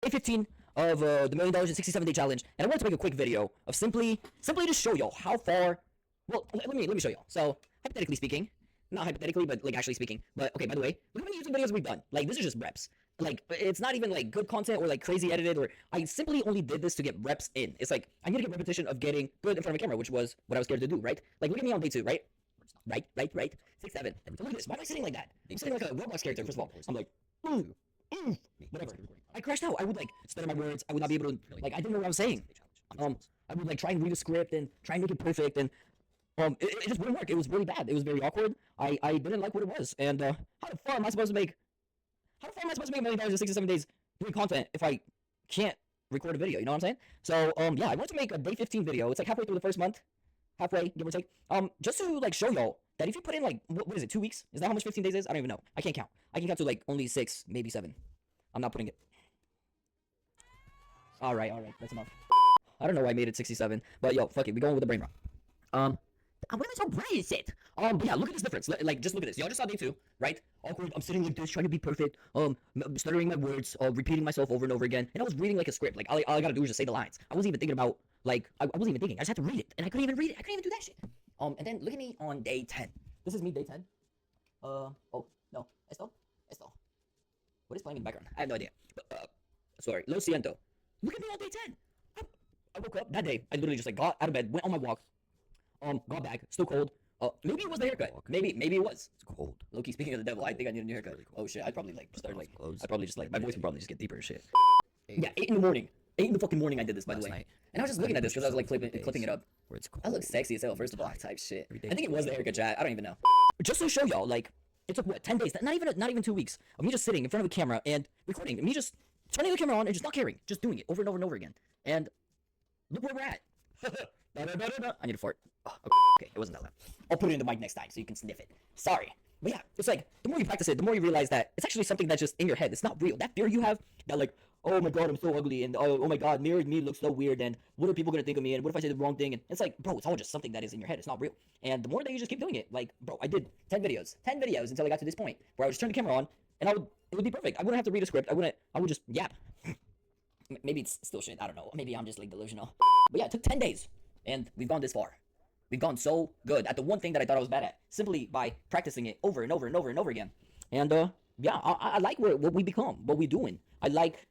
day 15 of the $1,000,000 in 67-day challenge, and I wanted to make a quick video of simply to show y'all how far. Well, let me show y'all. So hypothetically speaking, not hypothetically, but like actually speaking. But okay, by the way, look how many YouTube videos we've done. Like this is just reps. Like it's not even like good content or like crazy edited, or I simply only did this to get reps in. It's like I need to get repetition of getting good in front of a camera, which was what I was scared to do, right? Like look at me on day 2, right? Right. 6, 7. So look at this. Why am I sitting like that? I'm sitting like a Roblox character. First of all, I'm like, whatever. I crashed out. I would like stutter my words. I would not be able to like. I didn't know what I was saying. I would like try and read a script and try and make it perfect, and it just wouldn't work. It was really bad. It was very awkward. I didn't like what it was. And how the fuck am I supposed to make? How the fuck am I supposed to make $1,000,000 in 67 days doing content if I can't record a video? You know what I'm saying? So yeah, I wanted to make a day 15 video. It's like halfway through the first month, halfway give or take. Just to like show y'all that if you put in like what is it, 2 weeks? Is that how much 15 days is? I don't even know. I can't count. I can count to like only 6, maybe 7. I'm not putting it. All right, that's enough. I don't know why I made it 67, but yo, fuck it. We going with the brain rot. Why am I so brain? But yeah, look at this difference. Like, just look at this. Y'all just saw day 2, right? Awkward. I'm sitting like this, trying to be perfect. Stuttering my words, repeating myself over and over again. And I was reading like a script. Like, all I gotta do is just say the lines. I wasn't even thinking about, like, I wasn't even thinking. I just had to read it. And I couldn't even read it. I couldn't even do that shit. And then look at me on day 10. This is me, day 10. Oh, no. Esto. What is playing in the background? I have no idea. But, sorry. Lo siento. Look at me on day 10. I woke up that day. I literally just like got out of bed, went on my walk. Got back, still cold. Maybe it was the haircut. Maybe it was. It's cold. Loki, speaking of the devil, I think I need a new haircut. Really cold. Oh shit, I'd probably like start like. Clothes. I'd probably just like my voice would probably just get deeper and shit. 8. Yeah, 8 in the morning. 8 in the fucking morning. I did this by the Last way. night. And I was just looking at this because I was like clipping it up. Where it's cold. I look sexy as hell. First of all, type shit. I day think it was the haircut, chat. I don't even know. Just to show y'all, like it took what 10 days, not even 2 weeks of me just sitting in front of a camera and recording, and me just turning the camera on and just not caring, just doing it over and over and over again. And look where we're at. I need a fart. Oh, okay, it wasn't that loud. I'll put it in the mic next time so you can sniff it. Sorry. But yeah, it's like, the more you practice it, the more you realize that it's actually something that's just in your head. It's not real. That fear you have, that like, oh my god, I'm so ugly, and oh my god, mirrored me looks so weird, and what are people gonna think of me, and what if I say the wrong thing? And it's like, bro, it's all just something that is in your head. It's not real. And the more that you just keep doing it, like, bro, I did 10 videos until I got to this point where I would just turn the camera on, and it would be perfect. I wouldn't have to read a script. I would just yap. Maybe it's still shit. I don't know. Maybe I'm just like delusional. But yeah, it took 10 days. And we've gone this far. We've gone so good at the one thing that I thought I was bad at, simply by practicing it over and over and over and over again. And yeah, I like what we become, what we're doing. I like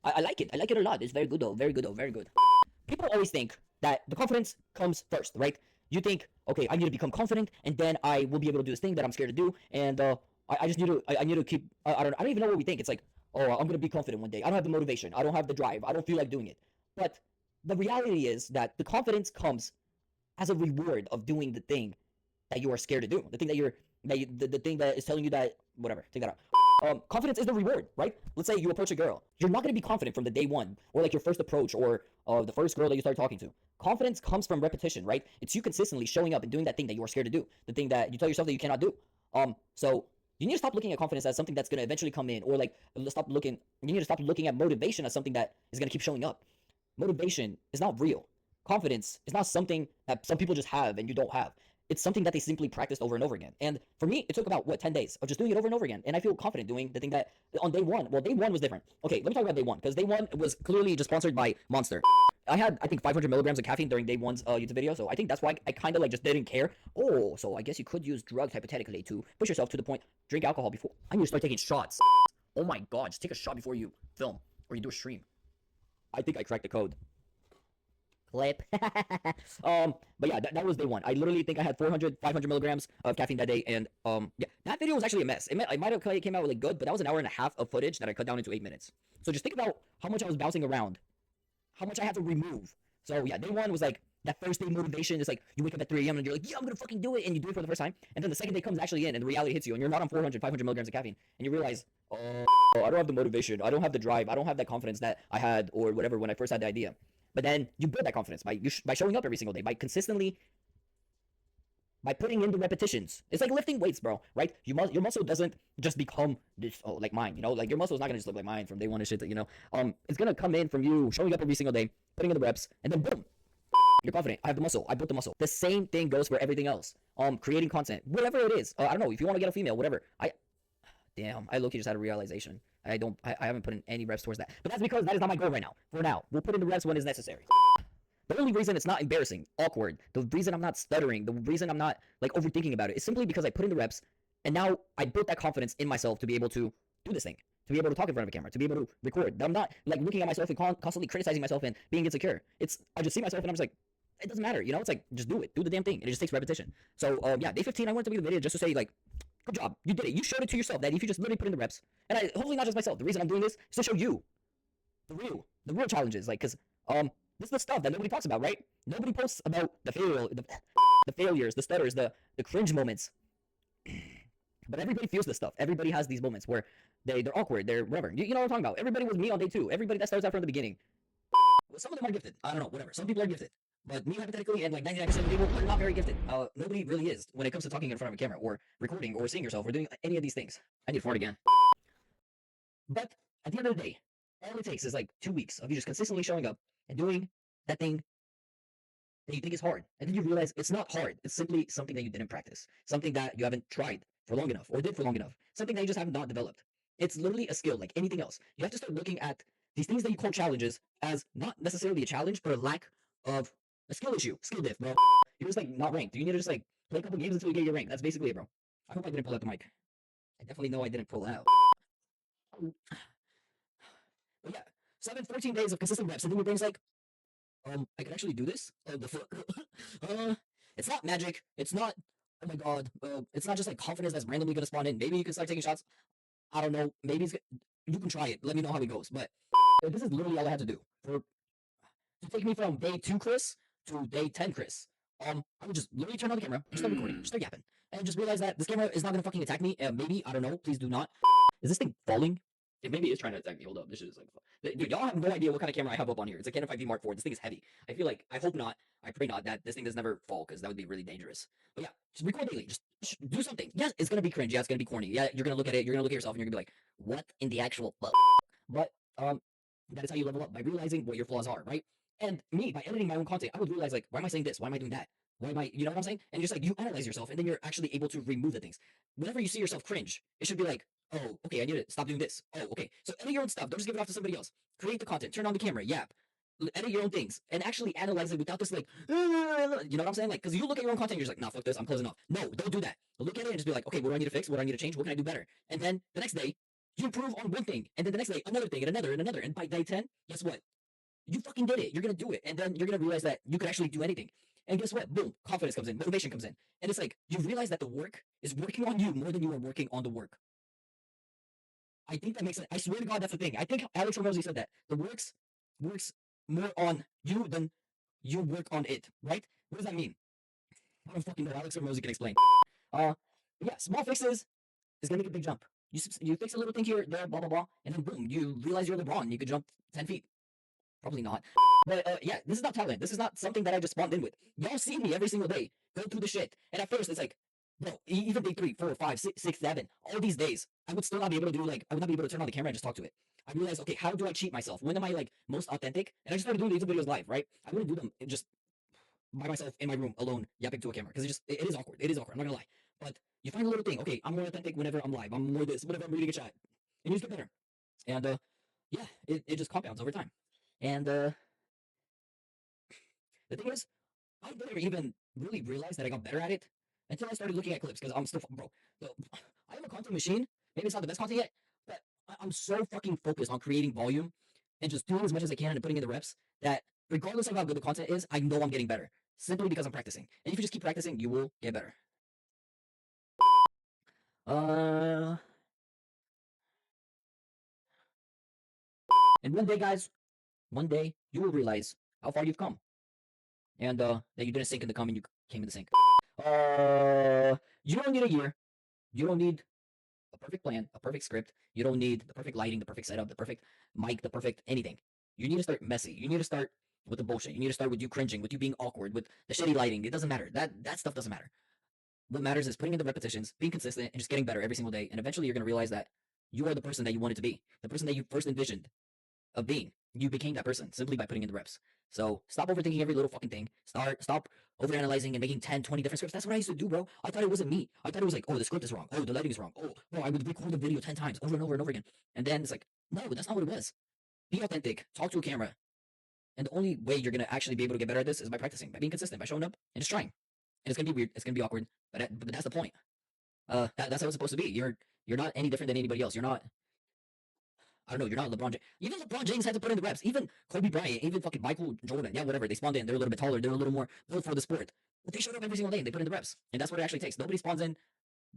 it. I like it a lot. It's very good though. Very good. People always think that the confidence comes first, right? You think, okay, I need to become confident, and then I will be able to do this thing that I'm scared to do, and I just need to I need to keep. I don't even know what we think. It's like, oh, I'm gonna be confident one day. I don't have the motivation. I don't have the drive. I don't feel like doing it. But the reality is that the confidence comes as a reward of doing the thing that you are scared to do. The thing the thing that is telling you that, whatever, take that out. Confidence is the reward, right? Let's say you approach a girl. You're not going to be confident from the day one, or like your first approach, or the first girl that you start talking to. Confidence comes from repetition, right? It's you consistently showing up and doing that thing that you are scared to do. The thing that you tell yourself that you cannot do. So you need to stop looking at confidence as something that's going to eventually come in, or like you need to stop looking at motivation as something that is going to keep showing up. Motivation is not real. Confidence is not something that some people just have and you don't have. It's something that they simply practiced over and over again. And for me, it took about, 10 days of just doing it over and over again. And I feel confident doing the thing that on day 1, well, day 1 was different. Okay, let me talk about day 1, because day 1 was clearly just sponsored by Monster. I had, I think, 500 milligrams of caffeine during day 1's YouTube video, so I think that's why I kind of like just didn't care. Oh, so I guess you could use drugs hypothetically to push yourself to the point. Drink alcohol before. I need to start taking shots. Oh my god, just take a shot before you film or you do a stream. I think I cracked the code. Clip. But yeah, that was day 1. I literally think I had 500 milligrams of caffeine that day, and yeah, that video was actually a mess. It might have came out really good, but that was an hour and a half of footage that I cut down into 8 minutes. So just think about how much I was bouncing around, how much I had to remove. So yeah, day 1 was like that first day motivation. It's like you wake up at 3 a.m. and you're like, yeah, I'm gonna fucking do it, and you do it for the first time, and then the second day comes actually in, and the reality hits you, and you're not on 500 milligrams of caffeine, and you realize, oh, I don't have the motivation, I don't have the drive, I don't have that confidence that I had or whatever when I first had the idea. But then you build that confidence by showing up every single day, by consistently, by putting in the repetitions. It's like lifting weights, bro, right? Your muscle doesn't just become this, like mine, you know? Like your muscle is not gonna just look like mine from day 1 and shit, that, you know? It's gonna come in from you showing up every single day, putting in the reps, and then boom, you're confident. I have the muscle. I built the muscle. The same thing goes for everything else. Creating content, whatever it is. I don't know, if you want to get a female, whatever. Damn, I low-key just had a realization I haven't put in any reps towards that. But that's because that is not my goal right now. For now, we'll put in the reps when it's necessary. The only reason it's not embarrassing, awkward, the reason I'm not stuttering, the reason I'm not like overthinking about it is simply because I put in the reps, and now I built that confidence in myself to be able to do this thing, to be able to talk in front of a camera, to be able to record. I'm not like looking at myself and constantly criticizing myself and being insecure. I just see myself and I'm just like, it doesn't matter, you know? It's like, just do it, do the damn thing, and it just takes repetition. So yeah, day 15, I wanted to be the video just to say like, good job, you did it. You showed it to yourself that if you just literally put in the reps, and hopefully not just myself. The reason I'm doing this is to show you the real challenges, like, cause this is the stuff that nobody talks about, right? Nobody posts about the failures, the stutters, the cringe moments. But everybody feels this stuff. Everybody has these moments where they're awkward, they're whatever. You know what I'm talking about? Everybody was me on day 2. Everybody that starts out from the beginning. Well, some of them are gifted. I don't know, whatever. Some people are gifted. But me hypothetically, and like 99% of people are not very gifted. Nobody really is when it comes to talking in front of a camera or recording or seeing yourself or doing any of these things. I need to fart again. But at the end of the day, all it takes is like 2 weeks of you just consistently showing up and doing that thing that you think is hard. And then you realize it's not hard. It's simply something that you didn't practice. Something that you haven't tried for long enough or did for long enough. Something that you just have not developed. It's literally a skill like anything else. You have to start looking at these things that you call challenges as not necessarily a challenge, but a lack of a skill issue. Skill diff, bro. You're just like not ranked. You need to just like play a couple games until you get your rank. That's basically it, bro. I hope I didn't pull out the mic. I definitely know I didn't pull out. But yeah, 14 days of consistent reps, and then your brain's like, I can actually do this? The fuck? It's not magic. It's not, oh my god, it's not just like confidence that's randomly gonna spawn in. Maybe you can start taking shots. I don't know. Maybe you can try it. Let me know how it goes. But this is literally all I had to do to take me from day 2 Chris to day 10 Chris. I would just literally turn on the camera, just start recording, just start yapping, and just realize that this camera is not gonna fucking attack me. Maybe, I don't know. Please do not. Is this thing falling? It maybe is trying to attack me. Hold up, this shit is like, dude, y'all have no idea what kind of camera I have up on here. It's a Canon 5D Mark IV. This thing is heavy. I feel like, I hope not, I pray not, that this thing does never fall, because that would be really dangerous. But yeah, just record daily. Just do something. Yes, it's gonna be cringe. Yeah, it's gonna be corny. Yeah, you're gonna look at it. You're gonna look at yourself, and you're gonna be like, what in the actual fuck? But that is how you level up, by realizing what your flaws are, right? And me, by editing my own content, I would realize like, why am I saying this? Why am I doing that? Why am I, you know what I'm saying? And just like, you analyze yourself, and then you're actually able to remove the things. Whenever you see yourself cringe, it should be like, oh, okay, I need to stop doing this. Oh, okay. So edit your own stuff. Don't just give it off to somebody else. Create the content. Turn on the camera. Yap. Edit your own things. And actually analyze it without this like, you know what I'm saying? Like, because you look at your own content, you're just like, nah, fuck this. I'm closing off. No, don't do that. Look at it and just be like, okay, what do I need to fix? What do I need to change? What can I do better? And then the next day, you improve on one thing. And then the next day, another thing, and another, and another. And by day 10, guess what? You fucking did it. You're going to do it. And then you're going to realize that you could actually do anything. And guess what? Boom. Confidence comes in. Motivation comes in. And it's like, you realize that the work is working on you more than you are working on the work. I think that makes sense. I swear to God, that's the thing. I think Alex Hormozi said that. The works more on you than you work on it, right? What does that mean? I don't fucking know. Alex Hormozi can explain. Yeah, small fixes is going to make a big jump. You fix a little thing here, there, blah, blah, blah, and then boom, you realize you're LeBron. You could jump 10 feet. Probably not. But yeah, this is not talent. This is not something that I just spawned in with. Y'all see me every single day go through the shit. And at first, it's like, bro, even day 3, 4, 5, 6, 7, all these days, I would still not be able to do, like, I would not be able to turn on the camera and just talk to it. I realized, okay, how do I cheat myself? When am I, like, most authentic? And I just started doing these videos live, right? I wouldn't do them just by myself in my room alone, yapping to a camera, because it is awkward. It is awkward. I'm not gonna lie. But you find a little thing. Okay, I'm more authentic whenever I'm live. I'm more this, whenever I'm reading a chat. And you just get better. And, yeah, it just compounds over time. And, the thing is, I never even really realized that I got better at it until I started looking at clips, because I'm still, bro, I am a content machine. Maybe it's not the best content yet, but I'm so fucking focused on creating volume and just doing as much as I can and putting in the reps that regardless of how good the content is, I know I'm getting better simply because I'm practicing. And if you just keep practicing, you will get better. And one day, guys, one day you will realize how far you've come. And that you didn't sink in the cum and you came in the sink. You don't need a year. You don't need a perfect plan, a perfect script. You don't need the perfect lighting, the perfect setup, the perfect mic, the perfect anything. You need to start messy. You need to start with the bullshit. You need to start with you cringing, with you being awkward, with the shitty lighting. It doesn't matter. That stuff doesn't matter. What matters is putting in the repetitions, being consistent, and just getting better every single day. And eventually you're going to realize that you are the person that you wanted to be, the person that you first envisioned of being. You became that person simply by putting in the reps. So stop overthinking every little fucking thing. Stop overanalyzing and making 10, 20 different scripts. That's what I used to do, bro. I thought it wasn't me. I thought it was like, oh, the script is wrong. Oh, the lighting is wrong. Oh, bro, I would record the video 10 times over and over and over again. And then it's like, no, that's not what it was. Be authentic. Talk to a camera. And the only way you're gonna actually be able to get better at this is by practicing, by being consistent, by showing up and just trying. And it's gonna be weird. It's gonna be awkward. But that's the point. That's how it's supposed to be. You're not any different than anybody else. You're not. I don't know. You're not LeBron James. Even LeBron James had to put in the reps. Even Kobe Bryant, even fucking Michael Jordan. Yeah, whatever. They spawned in. They're a little bit taller. They're a little more built for the sport. But they showed up every single day and they put in the reps. And that's what it actually takes. Nobody spawns in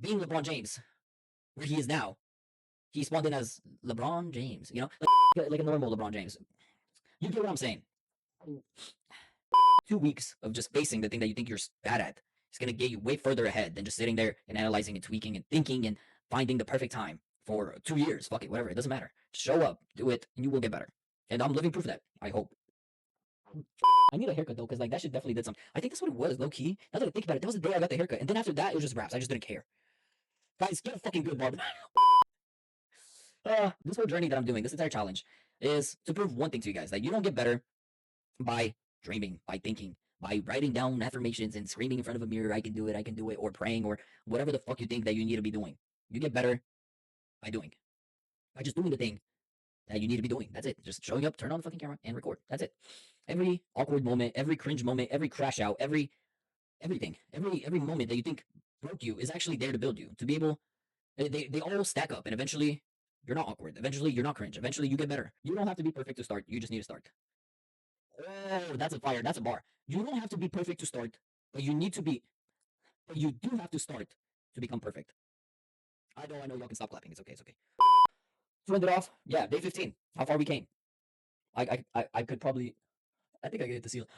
being LeBron James, where he is now. He spawned in as LeBron James. You know, like a normal LeBron James. You get what I'm saying? 2 weeks of just facing the thing that you think you're bad at is gonna get you way further ahead than just sitting there and analyzing and tweaking and thinking and finding the perfect time for 2 years. Fuck it, whatever. It doesn't matter. Show up, do it, and you will get better. And I'm living proof of that. I hope. I need a haircut though, because like that shit definitely did something. I think that's what it was, low key. Now that I think about it, that was the day I got the haircut, and then after that, it was just raps. I just didn't care. Guys, get a fucking good barber. This whole journey that I'm doing, this entire challenge, is to prove one thing to you guys: that you don't get better by dreaming, by thinking, by writing down affirmations and screaming in front of a mirror, I can do it, or praying, or whatever the fuck you think that you need to be doing. You get better by doing. By just doing the thing that you need to be doing. That's it. Just showing up, turn on the fucking camera, and record. That's it. Every awkward moment, every cringe moment, every crash out, everything, every moment that you think broke you is actually there to build you. To be able, they all stack up, and eventually you're not awkward. Eventually you're not cringe. Eventually you get better. You don't have to be perfect to start. You just need to start. Oh, that's a fire. That's a bar. You don't have to be perfect to start, but you need to be. But you do have to start to become perfect. I know. Y'all can stop clapping. It's okay. It's okay. To end it off, yeah, day 15. How far we came. I could probably. I think I could hit the ceiling.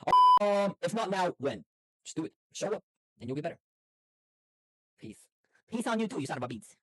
If not now, when? Just do it. Show up, and you'll get better. Peace. Peace on you too. You son of a beats.